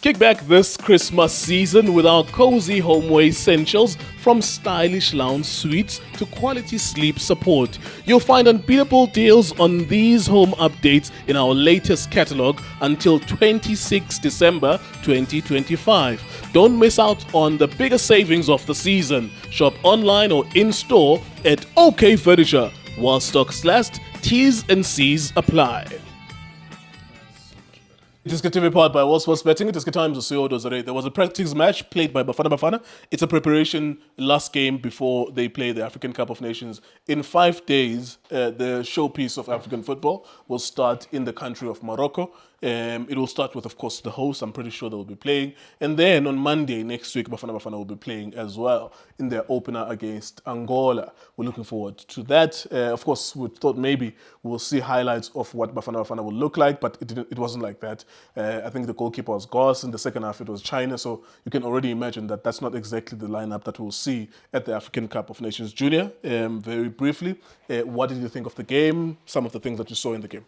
Kick back this Christmas season with our cozy homeway essentials, from stylish lounge suites to quality sleep support. You'll find unbeatable deals on these home updates in our latest catalog until 26 December 2025. Don't miss out on the biggest savings of the season. Shop online or in-store at OK Furniture. While stocks last, T's and C's apply. It is continued powered by World Sports Betting. It is time to see Dozere. There was a practice match played by Bafana Bafana. It's a preparation last game before they play the African Cup of Nations. In 5 days, the showpiece of African football will start in the country of Morocco. It will start with, of course, the host. I'm pretty sure they will be playing. And then on Monday next week, Bafana Bafana will be playing as well in their opener against Angola. We're looking forward to that. Of course, we thought maybe we'll see highlights of what Bafana Bafana will look like, but it wasn't like that. I think the goalkeeper was Goss. In the second half, it was China. So you can already imagine that that's not exactly the lineup that we'll see at the African Cup of Nations Junior. Very briefly, what did you think of the game? Some of the things that you saw in the game.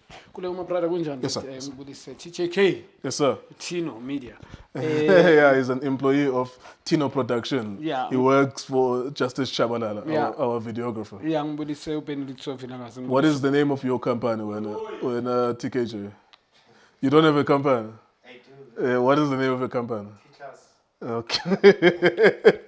Yes, sir. TJK. Yes, sir. Tino Media. Yeah, he's an employee of Tino Production. Yeah. He works for Justice Chabalala, Yeah. our videographer. Yeah, What is the name of your company when TKJ? You don't have a company? I do. What is the name of your company? T-Class. Okay.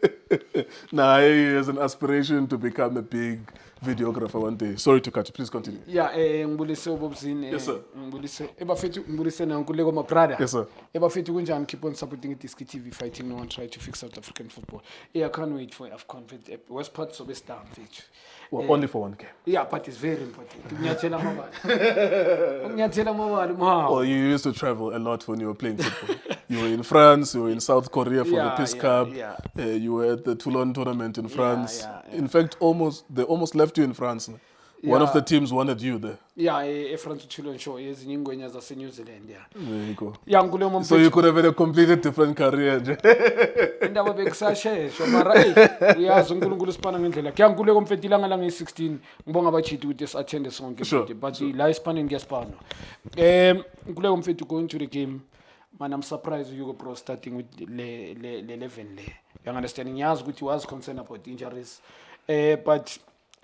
Now he has an aspiration to become a big videographer one day. Sorry to cut you. Please continue. Yeah, ngibulise ubobzini. Yes, sir. Ngibulise ebafethu ngibulise nankuleko my brother. Yes, sir. Ebafethu kunjani, keep on supporting iDiski TV, fighting no one try to fix South African football. Yeah, I can't wait for AFCON. West part so best down fethu. Well, only for one game. Yeah, but it's very important. Kunyathela amabali. Kunyathela amabali ma. Well, you used to travel a lot when you were playing football. You were in France, you were in South Korea for the Peace Cup. Yeah. You were at the Toulon tournament in France. Yeah. In fact, they almost left you in France. One of the teams wanted you there. Yeah, France Toulon show ezinye ingwenya zase New Zealand, yeah. There you go. Yeah, ngule mo So you could have had a completely different career. indaba bekusashesha mara uyazi uNkulunkulu sipana ngendlela kuyangikule komfetilanga la nge16 ngibonga abachithi ukuthi siattend sonke Sure. but la isipana ngiyasipana ngikule komfetu going to the game. Man, I'm surprised you bro starting with le 11 le. You understand? Ngiyazi ukuthi was concerned about injuries. But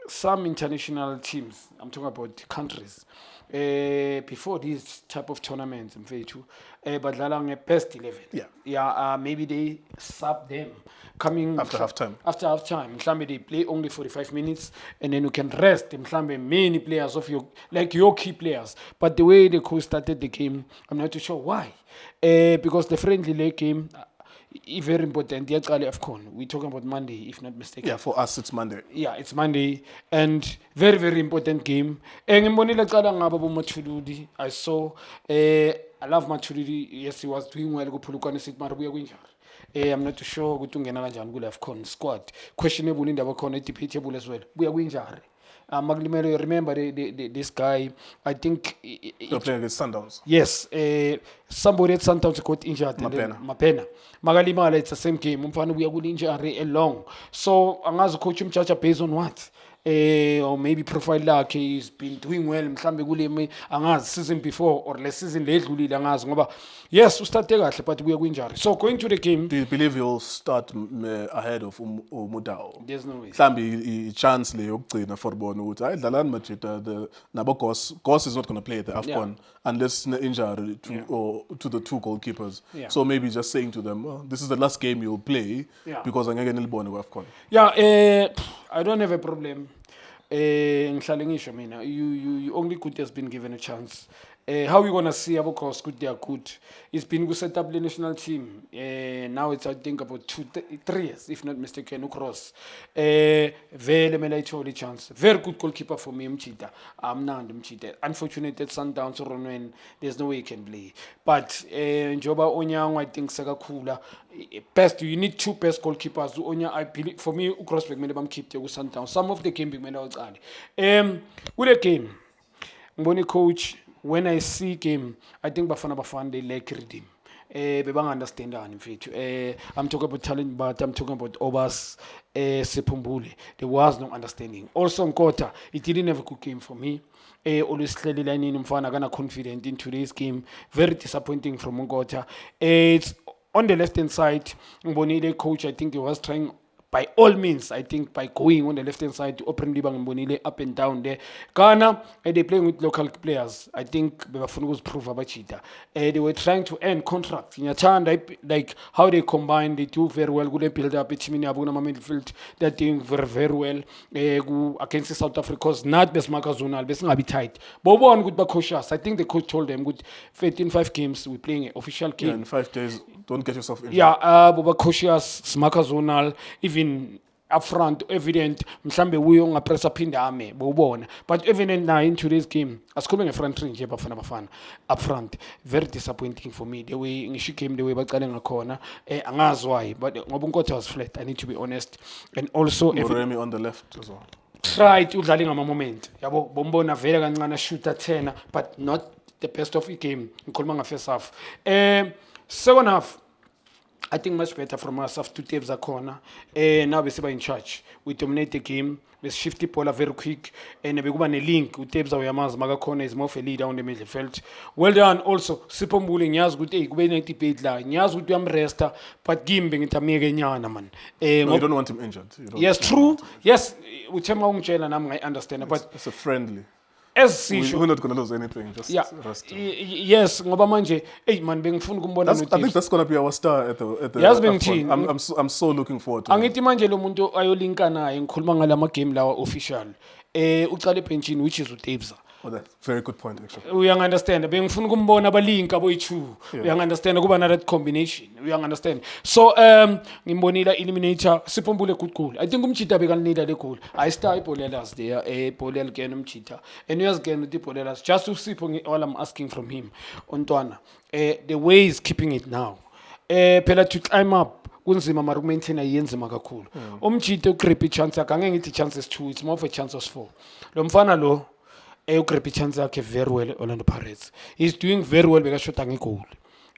some international teams, I'm talking about countries, before these type of tournaments, badlala nge-best 11. Yeah. Maybe they sub them coming After halftime. After halftime, mhlambe they play only 45 minutes, and then you can rest. Mhlambe many players of your key players. But the way the coach started the game, I'm not too sure why. Because the friendly leg game. Very important. We're talking about Monday, if not mistaken. Yeah, for us it's Monday. Yeah, it's Monday, and very, very important game. I saw. I love Matuidi. Yes, he was doing well. I'm not too sure ukuthi ungena kanjani kule AFCON squad. Questionable indaba khona, debatable as well. Buya kunjani? Maglimelo, remember this guy, I think They're playing against Sundowns. yes, somebody at Sundowns got injured. Mapena. Magalimala, it's the same game. Umfana buya kule-injury along. So angazi coach umchacha based on what? Or maybe profile like he's been doing well mhlambe kule angazi season before or last season ledlulile angazi ngoba yes ustarte kahle but buya ku-injury. So going to the game, Do you believe he'll start ahead of Umudao? there's no way. Mhlambe i-chance le yokugcina for bona ukuthi hayi dlalani majita nabo Goss is not going to play at the AFCON unless injury to the two goalkeepers. Yeah. So maybe just saying to them, oh, this is the last game you'll play because angeke nilibone ku-AFCON. Yeah, I don't have a problem. Ngihlale ngisho mina, you only good has been given a chance. How you gonna see about course good they are good? It's been set up the national team. Now it's I think about 3 years, if not mistaken, across. Very many chance. Very good goalkeeper for me, Mchita. I'm not Mchita. Unfortunately, at Sundowns or when there's no way he can play. But Njoba Onyang, I think Sagakula. Best you need 2 best goalkeepers. Onya, I believe for me, Crossback made them keep the Sundowns. Some of the game big men outside. With the game, Mboni coach. When I see game, I think Bafana they like redeem. Bebang understand I'm talking about talent, but I'm talking about Obas Sepumbule. There was no understanding. Also Nkota, it didn't have a good game for me. Always clearly lining Mfana gonna confident in today's game. Very disappointing from Nkota. It's on the left hand side, Mbonile coach, I think he was trying by all means, I think by going on the left hand side to open Libang Mbonile up and down there. Ghana, they playing with local players. I think Bebafunugo's proof about Chita. They were trying to end contracts. In Yachand, like how they combine, they do very well. Good build up. Timini Abunama midfield, they're doing very, very well. Against South Africa's not best Makazunal, best be tight. Bobo on good Bakosha. I think the coach told them, good 5 games, we're playing an official game. Yeah, in 5 days, don't get yourself injured. Yeah, Boba Koshias, Smakazonal, even up front, evident, mhlambe uyo ngapressa phinda ame, bowubona. But evident now in today's game, asikhulume nge-front range yebafana bafana, up front, very disappointing for me. The way ngisho game, the way baqale ngakhona, angazi why, but ngoba uNkotha was flat, I need to be honest. And also, Moremi on the left as well. tried udlala ngama-moment, yabo, bombona vele kancane shooter 10, but not the best of the game, ngikhuluma nga-first half. Second half, I think much better from us after 2 taps corner. Now we're in charge. We dominate the game. We shift the ball very quick. And we go on a link. We taps our Yamaz Magakona is more of a leader on the midfield. Well done also. Sipomule Nyaz good egg. We 98 la. Nyaz would be resta. But Gimbing it a mega nyana man. No, you don't want him injured. Yes, true. Yes, we tell my and I understand. But it's a friendly. as We're not going to lose anything. Just yeah, rest him. yes, ngoba manje, hey man, bengifuna ukumbona I think that's going to be our star at the Yazi AFCON. bengithini? I'm so looking forward to it. Angithi manje lo muntu ayolinka naye ngikhuluma ngalama game lawa official. Uqale pension which is uTebza. Oh, that's a very good point, actually. Uyang understand bengifuna ukumbona abalinka boyi2. Uyang understand kuba na that combination. Uyang understand. So ngimbonila eliminator Siphombule good goal. I think umchita bekanida le goal. I start Polelas there Polel again umchita. And uyas again with Polelas just to see all I'm asking from him. Ontwana. The way he's keeping it now. Phela to climb up kunzima mara ukumaintaina yenzima kakhulu. Umchita ugrip chance yakhe angeke ngithi chances 2, it's more of a chances 4. Lo mfana lo ugrip chance yakhe very well Orlando Pirates. He's doing very well bekashota ngegoal.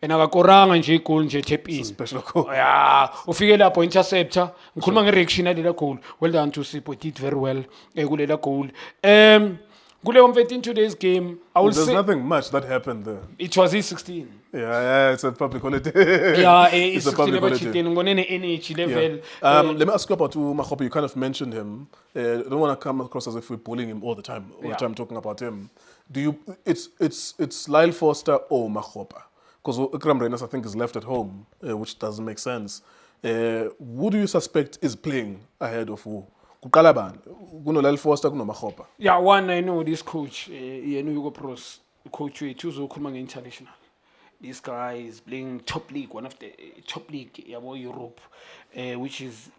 And akakoranga nje igoal nje tap in. Special goal. Yeah, ufike lapho interceptor. Ngikhuluma ngereaction yalela goal. Well done to Sipho, did very well kulela goal. Kule mfethu today's game, I will There's say nothing much that happened there. it was his 16. Yeah, it's a public holiday. Yeah, it's a public holiday. ngonene energy level. Let me ask you about Makgopa. You kind of mentioned him. I don't want to come across as if we're bullying him all the time. All the time talking about him. Do you? It's Lyle Foster or Makgopa? Because Ikram Reyners I think is left at home, which doesn't make sense. Who do you suspect is playing ahead of who? Kuqala bani? Kuno Lyle Foster, kuno Makgopa. Yeah, one I know this coach, Hugo Pros, coach uzokhuluma nge-international. This guy is playing top league, one of the top league yabo Europe, which is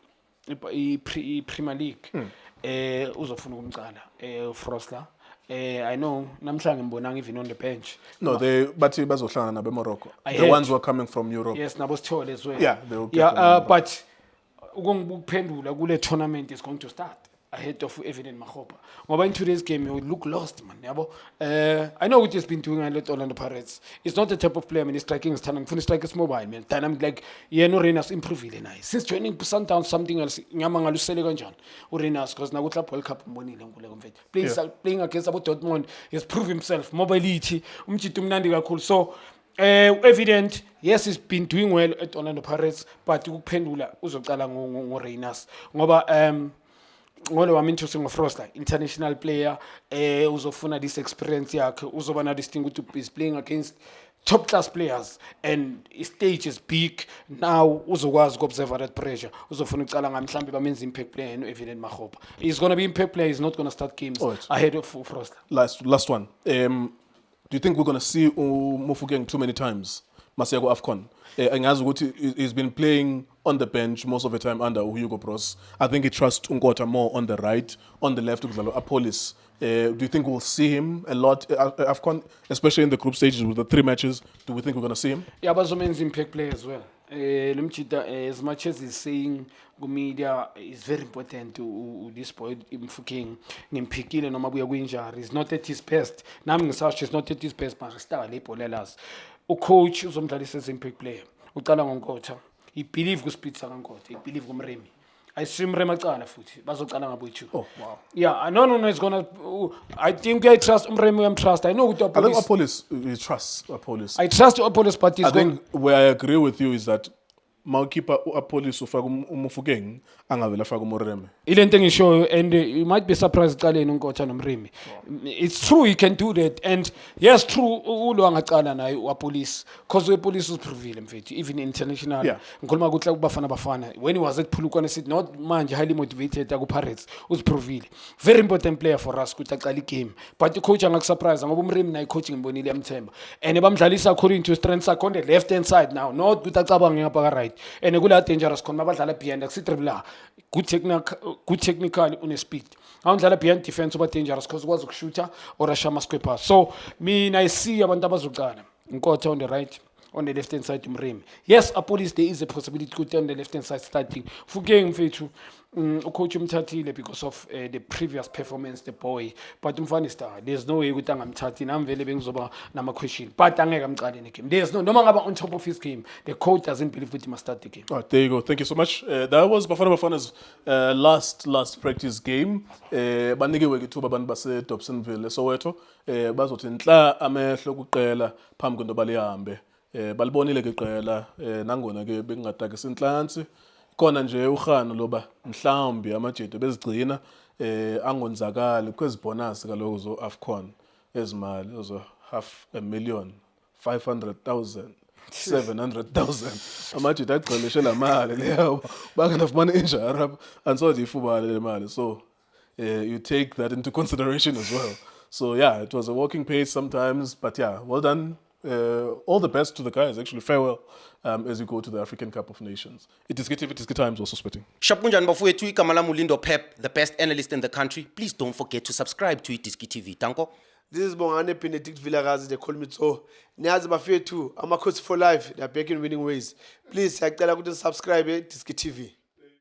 Premier League. Uzofuna ukumqala Frosler. I know namhlanje ngibonanga even on the bench. No, bathi bazohlangana nabe Morocco. The heard. ones who are coming from Europe. Yes, nabo Sithole as well. Yeah, they will get them. But ukungibuphendula kule tournament is going to start ahead of Evident Makgopa. Ngoba in today's game you look lost man, yabo. I know what he's been doing at Orlando Pirates. It's not the type of player, I mean, he's striking his talent. Funny strike is mobile, man. Dynamic like Reyners improve really nice. Since joining Sundown something else, nyama ngalusele kanjani. Reyners because now Club World Cup mbonile ngule mfethu. Playing against Abo Dortmund, he's proved himself. Mobility, umchitu mnandi kakhulu. So evident, yes, he's been doing well at Orlando Pirates, but ukuphendula uzocala ngoReyners. Ngoba ngolo wami interesting of Frosler, international player, uzofuna this experience yakhe, uzoba na this thing ukuthi is playing against top class players and his stage is big. Now uzokwazi ukobserve that pressure. Uzofuna uqala ngamhlambe bamenza impact player no Evident Makgopa. He's going to be impact player, he's not going to start games ahead of Frosler. Last one. Do you think we're going to see Mofokeng too many times? Masiyago AFCON. Angazi ukuthi he's been playing on the bench most of the time under Hugo Bros. I think he trusts Nkotha more on the right, on the left ukudlala Apolis. Do you think we'll see him a lot AFCON, especially in the group stages with the 3 matches? Do we think we're going to see him? Yeah, but some impact player as well. As much as he's saying media is very important to this boy Mofokeng ngimphikile noma buya kwinjari is not at his best. Nami ngisasho is not at his best but star lePolelas. Coach uzomdlalisa as impact player. Uqala ngoNkotha. He believe kuSpitsa kaNkotha. He believe kuMremi. I see Umreme acala futhi bazocala ngabo yithi. Oh, wow. Yeah, no, it's gonna. I think I trust Umreme. I trust. I know with the I think police. Apolis, we trust Apolis. I trust the police, but I think where I agree with you is that Maukipa Apolis ufaka umufukeng angavela faka umureme. Ile nto engishoyo, and you might be surprised ecaleni uNkocha noMrimi. It's true he can do that, and yes, true ulo angacala naye upolice because upolice usiprovile mfethu even international. Yeah. Ngikhuluma ukuthi kubafana when he was at Phulukwane City, not manje highly motivated aku Pirates usiprovile. Very important player for us ukuthi aqala igame, but coach angakusurprise ngoba uMrimi naye coaching ngibonile yamthemba and bamdlalisa according to strengths on the left hand side now, not ukuthi acabange ngapha ka right. And kula dangerous khona abadlala behind akusidribla good technical une speed awudlala behind defense uba dangerous because ukwazi ukushuta or ashama square pass. So mina I see abantu abazocala Nkotha on the right, on the left hand side Umremi. Yes, Apolis there is a possibility to on the left hand side starting Fukeng mfethu coach umthathile because of the previous performance the boy, but umfana star there's no way ukuthi angamthathi nami vele bengizoba nama question but angeke amqale ne game. There's no noma ngaba on top of his game the coach doesn't believe that he must start the game. All right, there you go. Thank you so much. That was Bafana Bafana's last practice game. Banikiwe ithuba abantu base Dobsonville Soweto. Bazothi nhla amehlo kuqela phambi kwento balihambe. Balibonile ke iqela nangona ke bekungatakisa inhlansi. Khona nje ukhano loba mhlawumbi amajeto bezigcina angonzakali kwezibonus kaloku zo AFCON ezimali zo $500,000 500,000 700,000 amajeto agcweleshe la mali leyo bangafumana injury and so ifubale le mali. So you take that into consideration as well. So yeah, it was a walking pace sometimes, but yeah, well done. All the best to the guys, actually. Farewell as you go to the African Cup of Nations. It is good times also spitting. Shapunjan bafowethu igama lami uLindo Pep, the best analyst in the country. Please don't forget to subscribe to iDiski TV. Tanko. This is Bongane Benedict Vilakazi, they call me so. Niyazi bafethu, Amakhosi for life, they are back in winning ways. Please, siyacela ukuthi subscribe Diski TV.